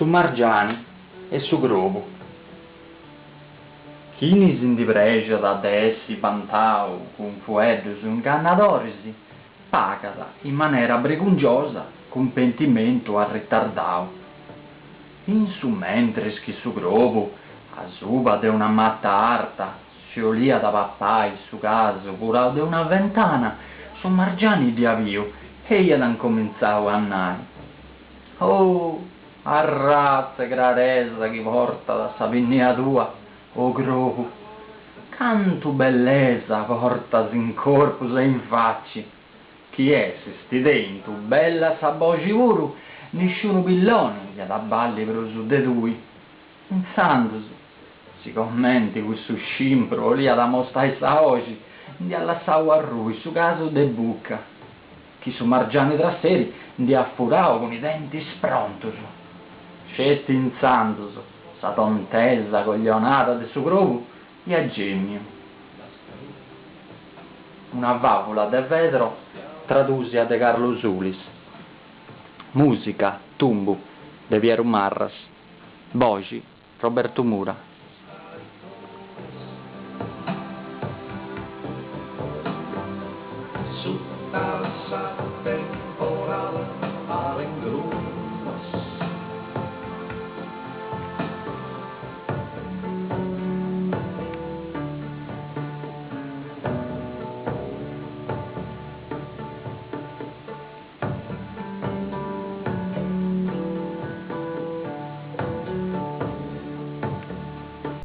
su Margiani e su Grobu. Chi ni si indipregia da essi pantau con fueddus ingannadorisi, pagata in maniera brigungiosa con pentimento a ritardau. In su mentre che su Grobu, a suba de una matta arta, si olia da pappai su caso pura de una ventana, su Margiani di avvio, e io han cominciato a nai. Oh, a razza gradesa che porta da Savinnia tua, o Grobu, canto bellezza portas in corpus e in facci, chi è se sti dentro, bella sa voce puru, nessuno billone che da balli per su de dui, insantos, si commenti questo scimpro lì da mostrare sa oggi, di alla sau a rui, su caso de bucca, chi su Margiani traseri, di affurao con i denti sprontos, scetti insantos, sa tontesa coglionata de su Grobu, e a Gemmio. Una favola de vetro tradusia de Carlo Sulis. Musica, Tumbu, de Piero Marras. Voci, Roberto Mura. Su